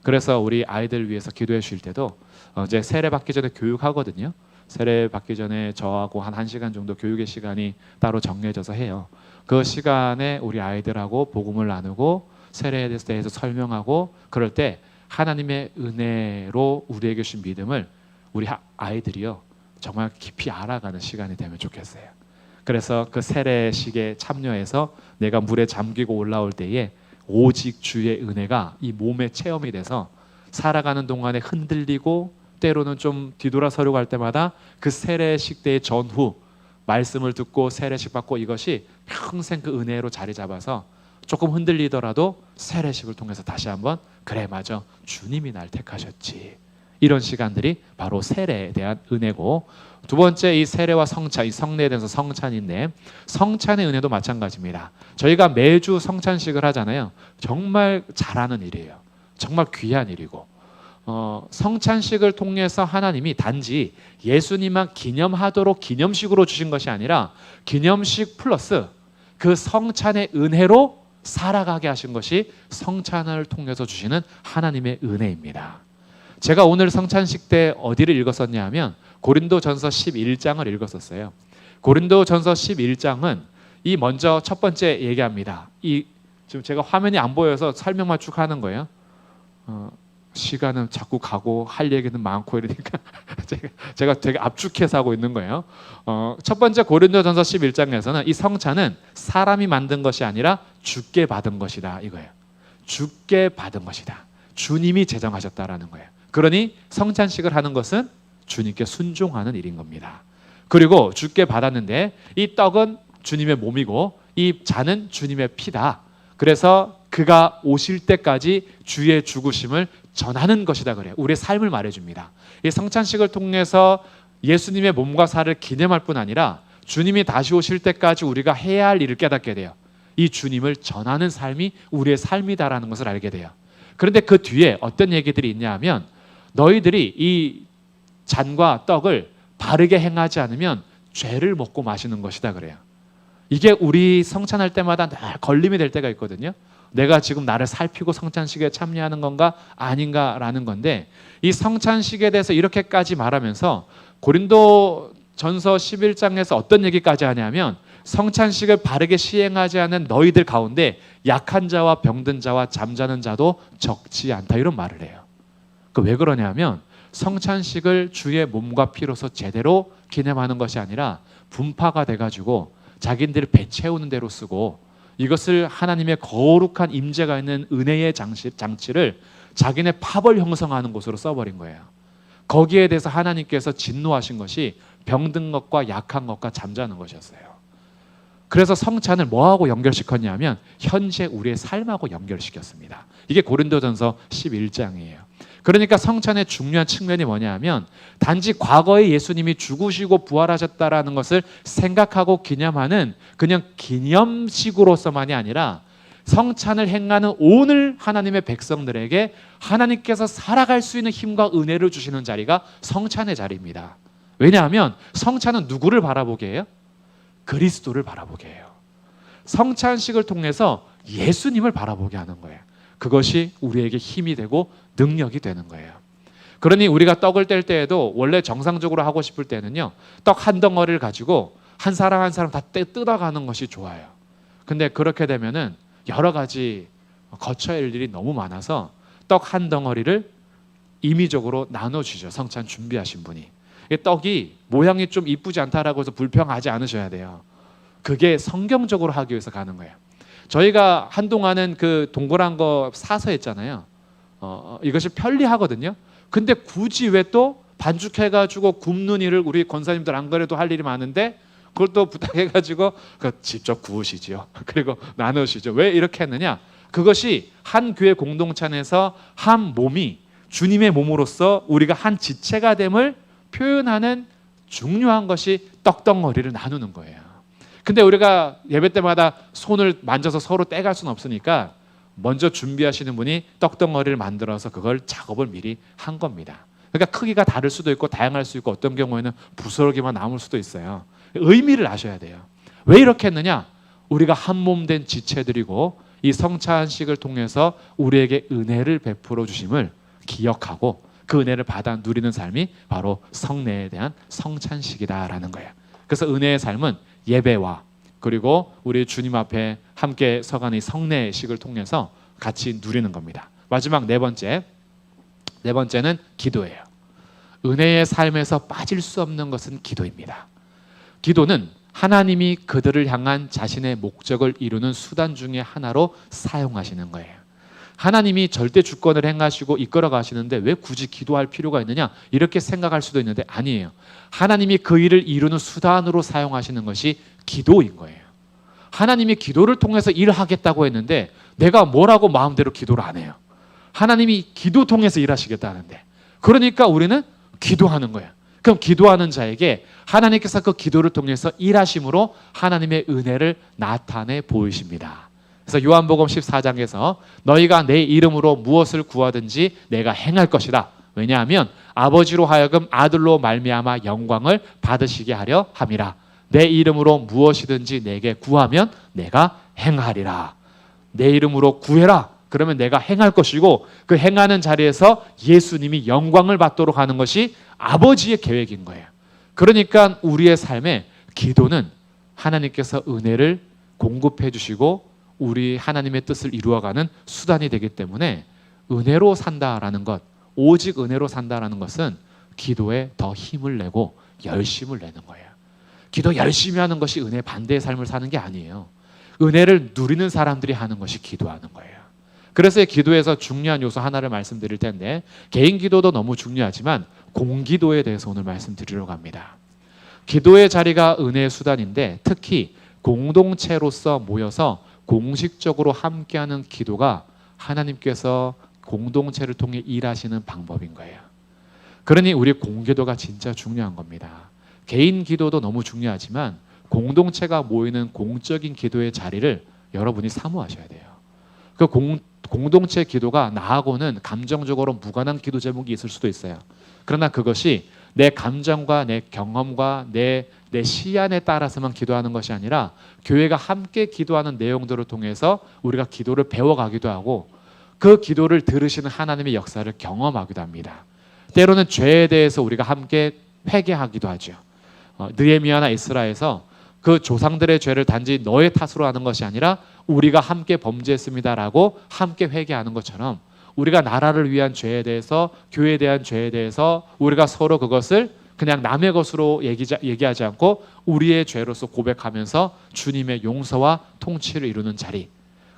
[SPEAKER 1] 그래서 우리 아이들 위해서 기도해 주실 때도 이제 세례 받기 전에 교육하거든요. 세례 받기 전에 저하고 한 1시간 정도 교육의 시간이 따로 정해져서 해요. 그 시간에 우리 아이들하고 복음을 나누고 세례에 대해서 설명하고, 그럴 때 하나님의 은혜로 우리에게 주신 믿음을 우리 아이들이요 정말 깊이 알아가는 시간이 되면 좋겠어요. 그래서 그 세례식에 참여해서 내가 물에 잠기고 올라올 때에 오직 주의 은혜가 이 몸에 체험이 돼서 살아가는 동안에 흔들리고 때로는 좀 뒤돌아서려고 할 때마다 그 세례식 때의 전후 말씀을 듣고 세례식 받고 이것이 평생 그 은혜로 자리 잡아서 조금 흔들리더라도 세례식을 통해서 다시 한번 그래 맞아 주님이 날 택하셨지, 이런 시간들이 바로 세례에 대한 은혜고, 두 번째 이 세례와 성찬, 이 성례에 대해서 성찬인데 성찬의 은혜도 마찬가지입니다. 저희가 매주 성찬식을 하잖아요. 정말 잘하는 일이에요. 정말 귀한 일이고 성찬식을 통해서 하나님이 단지 예수님만 기념하도록 기념식으로 주신 것이 아니라 기념식 플러스 그 성찬의 은혜로 살아가게 하신 것이 성찬을 통해서 주시는 하나님의 은혜입니다. 제가 오늘 성찬식 때 어디를 읽었었냐 하면 고린도전서 11장을 읽었었어요. 고린도전서 11장은 이 먼저 첫 번째 얘기합니다. 지금 제가 화면이 안 보여서 설명만 쭉 하는 거예요. 시간은 자꾸 가고 할 얘기는 많고 이러니까 제가 되게 압축해서 하고 있는 거예요. 첫 번째 고린도전서 11장에서는 이 성찬은 사람이 만든 것이 아니라 주께 받은 것이다 이거예요. 주께 받은 것이다. 주님이 제정하셨다라는 거예요. 그러니 성찬식을 하는 것은 주님께 순종하는 일인 겁니다. 그리고 주께 받았는데 이 떡은 주님의 몸이고 이 잔은 주님의 피다. 그래서 그가 오실 때까지 주의 죽으심을 전하는 것이다 그래요. 우리의 삶을 말해줍니다. 이 성찬식을 통해서 예수님의 몸과 살을 기념할 뿐 아니라 주님이 다시 오실 때까지 우리가 해야 할 일을 깨닫게 돼요. 이 주님을 전하는 삶이 우리의 삶이다라는 것을 알게 돼요. 그런데 그 뒤에 어떤 얘기들이 있냐 하면 너희들이 이 잔과 떡을 바르게 행하지 않으면 죄를 먹고 마시는 것이다 그래요. 이게 우리 성찬할 때마다 늘 걸림이 될 때가 있거든요. 내가 지금 나를 살피고 성찬식에 참여하는 건가 아닌가라는 건데, 이 성찬식에 대해서 이렇게까지 말하면서 고린도전서 11장에서 어떤 얘기까지 하냐면 성찬식을 바르게 시행하지 않은 너희들 가운데 약한 자와 병든 자와 잠자는 자도 적지 않다 이런 말을 해요. 왜 그러냐면 성찬식을 주의 몸과 피로서 제대로 기념하는 것이 아니라 분파가 돼가지고 자기들이 배 채우는 대로 쓰고, 이것을 하나님의 거룩한 임재가 있는 은혜의 장치를 자기네 팝을 형성하는 곳으로 써버린 거예요. 거기에 대해서 하나님께서 진노하신 것이 병든 것과 약한 것과 잠자는 것이었어요. 그래서 성찬을 뭐하고 연결시켰냐면 현재 우리의 삶하고 연결시켰습니다. 이게 고린도전서 11장이에요. 그러니까 성찬의 중요한 측면이 뭐냐 하면 단지 과거에 예수님이 죽으시고 부활하셨다라는 것을 생각하고 기념하는 그냥 기념식으로서만이 아니라 성찬을 행하는 오늘 하나님의 백성들에게 하나님께서 살아갈 수 있는 힘과 은혜를 주시는 자리가 성찬의 자리입니다. 왜냐하면 성찬은 누구를 바라보게 해요? 그리스도를 바라보게 해요. 성찬식을 통해서 예수님을 바라보게 하는 거예요. 그것이 우리에게 힘이 되고 능력이 되는 거예요. 그러니 우리가 떡을 뗄 때에도 원래 정상적으로 하고 싶을 때는요, 떡 한 덩어리를 가지고 한 사람 한 사람 다 뜯어가는 것이 좋아요. 근데 그렇게 되면은 여러 가지 거쳐야 할 일이 너무 많아서 떡 한 덩어리를 임의적으로 나눠주죠. 성찬 준비하신 분이. 떡이 모양이 좀 이쁘지 않다라고 해서 불평하지 않으셔야 돼요. 그게 성경적으로 하기 위해서 가는 거예요. 저희가 한동안은 그 동그란 거 사서 했잖아요. 이것이 편리하거든요. 근데 굳이 왜 또 반죽해가지고 굽는 일을 우리 권사님들 안 그래도 할 일이 많은데 그걸 또 부탁해가지고 직접 구우시죠. 그리고 나누시죠. 왜 이렇게 했느냐? 그것이 한 교회 공동체 안에서 한 몸이 주님의 몸으로서 우리가 한 지체가 됨을 표현하는 중요한 것이 떡덩어리를 나누는 거예요. 근데 우리가 예배 때마다 손을 만져서 서로 떼갈 수는 없으니까 먼저 준비하시는 분이 떡덩어리를 만들어서 그걸 작업을 미리 한 겁니다. 그러니까 크기가 다를 수도 있고 다양할 수 있고 어떤 경우에는 부스러기만 남을 수도 있어요. 의미를 아셔야 돼요. 왜 이렇게 했느냐? 우리가 한 몸 된 지체들이고 이 성찬식을 통해서 우리에게 은혜를 베풀어 주심을 기억하고 그 은혜를 받아 누리는 삶이 바로 성례에 대한 성찬식이다라는 거예요. 그래서 은혜의 삶은 예배와 그리고 우리 주님 앞에 함께 서가는 이 성례식을 통해서 같이 누리는 겁니다. 마지막 네 번째는 기도예요. 은혜의 삶에서 빠질 수 없는 것은 기도입니다. 기도는 하나님이 그들을 향한 자신의 목적을 이루는 수단 중에 하나로 사용하시는 거예요. 하나님이 절대 주권을 행하시고 이끌어 가시는데 왜 굳이 기도할 필요가 있느냐? 이렇게 생각할 수도 있는데 아니에요. 하나님이 그 일을 이루는 수단으로 사용하시는 것이 기도인 거예요. 하나님이 기도를 통해서 일을 하겠다고 했는데 내가 뭐라고 마음대로 기도를 안 해요. 하나님이 기도 통해서 일하시겠다는데, 그러니까 우리는 기도하는 거예요. 그럼 기도하는 자에게 하나님께서 그 기도를 통해서 일하심으로 하나님의 은혜를 나타내 보이십니다. 그래서 요한복음 14장에서 너희가 내 이름으로 무엇을 구하든지 내가 행할 것이다. 왜냐하면 아버지로 하여금 아들로 말미암아 영광을 받으시게 하려 함이라. 내 이름으로 무엇이든지 내게 구하면 내가 행하리라. 내 이름으로 구해라. 그러면 내가 행할 것이고 그 행하는 자리에서 예수님이 영광을 받도록 하는 것이 아버지의 계획인 거예요. 그러니까 우리의 삶에 기도는 하나님께서 은혜를 공급해 주시고 우리 하나님의 뜻을 이루어가는 수단이 되기 때문에 은혜로 산다라는 것, 오직 은혜로 산다라는 것은 기도에 더 힘을 내고 열심을 내는 거예요. 기도 열심히 하는 것이 은혜 반대의 삶을 사는 게 아니에요. 은혜를 누리는 사람들이 하는 것이 기도하는 거예요. 그래서 기도에서 중요한 요소 하나를 말씀드릴 텐데, 개인 기도도 너무 중요하지만 공기도에 대해서 오늘 말씀드리려고 합니다. 기도의 자리가 은혜의 수단인데 특히 공동체로서 모여서 공식적으로 함께하는 기도가 하나님께서 공동체를 통해 일하시는 방법인 거예요. 그러니 우리 공기도가 진짜 중요한 겁니다. 개인 기도도 너무 중요하지만 공동체가 모이는 공적인 기도의 자리를 여러분이 사모하셔야 돼요. 그 공동체 기도가 나하고는 감정적으로 무관한 기도 제목이 있을 수도 있어요. 그러나 그것이 내 감정과 내 경험과 내 시안에 따라서만 기도하는 것이 아니라 교회가 함께 기도하는 내용들을 통해서 우리가 기도를 배워가기도 하고 그 기도를 들으시는 하나님의 역사를 경험하기도 합니다. 때로는 죄에 대해서 우리가 함께 회개하기도 하죠. 느헤미야나 에스라에서 그 조상들의 죄를 단지 너의 탓으로 하는 것이 아니라 우리가 함께 범죄했습니다라고 함께 회개하는 것처럼 우리가 나라를 위한 죄에 대해서, 교회에 대한 죄에 대해서 우리가 서로 그것을 그냥 남의 것으로 얘기하지 않고 우리의 죄로서 고백하면서 주님의 용서와 통치를 이루는 자리,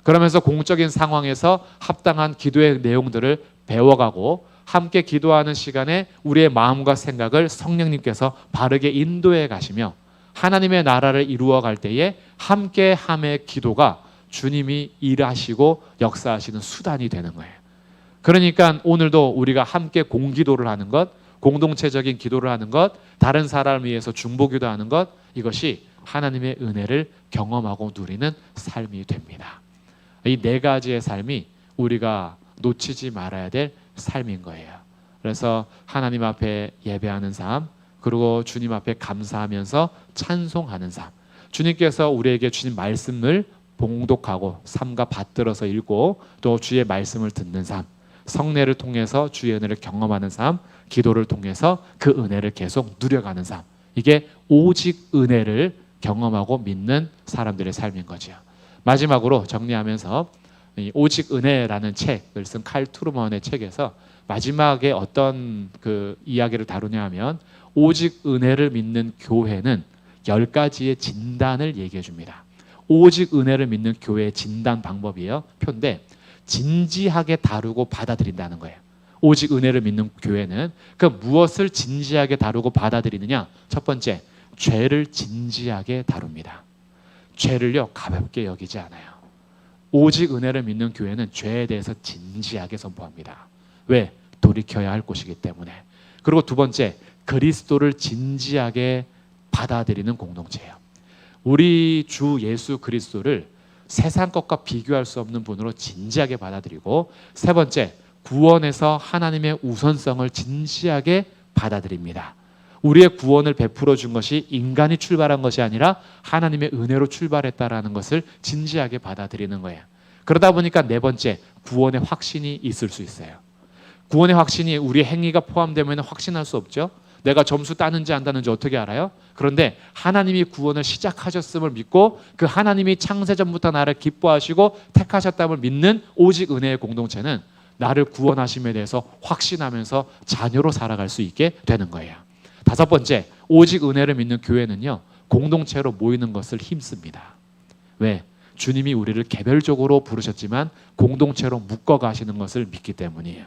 [SPEAKER 1] 그러면서 공적인 상황에서 합당한 기도의 내용들을 배워가고 함께 기도하는 시간에 우리의 마음과 생각을 성령님께서 바르게 인도해 가시며 하나님의 나라를 이루어 갈 때에 함께함의 기도가 주님이 일하시고 역사하시는 수단이 되는 거예요. 그러니까 오늘도 우리가 함께 공기도를 하는 것, 공동체적인 기도를 하는 것, 다른 사람을 위해서 중보기도 하는 것, 이것이 하나님의 은혜를 경험하고 누리는 삶이 됩니다. 이 네 가지의 삶이 우리가 놓치지 말아야 될 삶인 거예요. 그래서 하나님 앞에 예배하는 삶, 그리고 주님 앞에 감사하면서 찬송하는 삶. 주님께서 우리에게 주신 말씀을 봉독하고 삼가 받들어서 읽고 또 주의 말씀을 듣는 삶, 성례를 통해서 주의 은혜를 경험하는 삶, 기도를 통해서 그 은혜를 계속 누려가는 삶. 이게 오직 은혜를 경험하고 믿는 사람들의 삶인 거죠. 마지막으로 정리하면서 이 오직 은혜라는 책을 쓴 칼 트루먼의 책에서 마지막에 어떤 그 이야기를 다루냐 하면 오직 은혜를 믿는 교회는 10가지의 진단을 얘기해 줍니다. 오직 은혜를 믿는 교회의 진단 방법이에요. 표인데 진지하게 다루고 받아들인다는 거예요. 오직 은혜를 믿는 교회는 그 무엇을 진지하게 다루고 받아들이느냐? 첫 번째, 죄를 진지하게 다룹니다. 죄를요 가볍게 여기지 않아요. 오직 은혜를 믿는 교회는 죄에 대해서 진지하게 선포합니다. 왜? 돌이켜야 할 곳이기 때문에. 그리고 두 번째, 그리스도를 진지하게 받아들이는 공동체예요. 우리 주 예수 그리스도를 세상 것과 비교할 수 없는 분으로 진지하게 받아들이고, 세 번째, 구원에서 하나님의 우선성을 진지하게 받아들입니다. 우리의 구원을 베풀어 준 것이 인간이 출발한 것이 아니라 하나님의 은혜로 출발했다라는 것을 진지하게 받아들이는 거예요. 그러다 보니까 네 번째, 구원의 확신이 있을 수 있어요. 구원의 확신이 우리 행위가 포함되면 확신할 수 없죠. 내가 점수 따는지 안 따는지 어떻게 알아요? 그런데 하나님이 구원을 시작하셨음을 믿고 그 하나님이 창세전부터 나를 기뻐하시고 택하셨다를 믿는 오직 은혜의 공동체는 나를 구원하심에 대해서 확신하면서 자녀로 살아갈 수 있게 되는 거예요. 다섯 번째, 오직 은혜를 믿는 교회는요, 공동체로 모이는 것을 힘씁니다. 왜? 주님이 우리를 개별적으로 부르셨지만 공동체로 묶어 가시는 것을 믿기 때문이에요.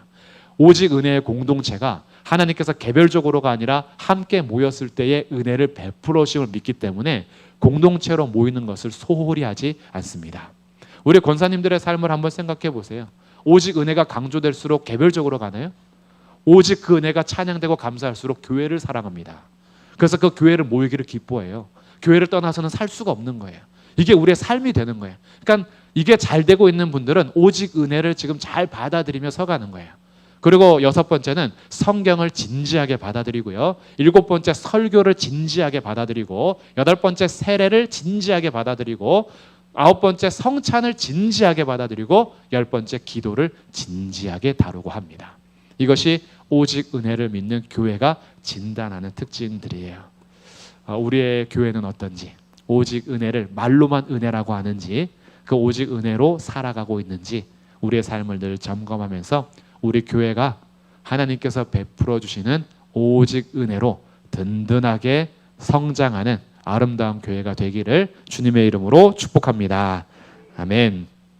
[SPEAKER 1] 오직 은혜의 공동체가 하나님께서 개별적으로가 아니라 함께 모였을 때의 은혜를 베풀어 주심을 믿기 때문에 공동체로 모이는 것을 소홀히 하지 않습니다. 우리 권사님들의 삶을 한번 생각해 보세요. 오직 은혜가 강조될수록 개별적으로 가나요? 오직 그 은혜가 찬양되고 감사할수록 교회를 사랑합니다. 그래서 그 교회를 모이기를 기뻐해요. 교회를 떠나서는 살 수가 없는 거예요. 이게 우리의 삶이 되는 거예요. 그러니까 이게 잘 되고 있는 분들은 오직 은혜를 지금 잘 받아들이며 서가는 거예요. 그리고 여섯 번째는 성경을 진지하게 받아들이고요. 일곱 번째, 설교를 진지하게 받아들이고, 여덟 번째, 세례를 진지하게 받아들이고, 아홉 번째, 성찬을 진지하게 받아들이고, 열 번째, 기도를 진지하게 다루고 합니다. 이것이 오직 은혜를 믿는 교회가 진단하는 특징들이에요. 우리의 교회는 어떤지, 오직 은혜를 말로만 은혜라고 하는지, 그 오직 은혜로 살아가고 있는지 우리의 삶을 늘 점검하면서 우리 교회가 하나님께서 베풀어 주시는 오직 은혜로 든든하게 성장하는 아름다운 교회가 되기를 주님의 이름으로 축복합니다. 아멘.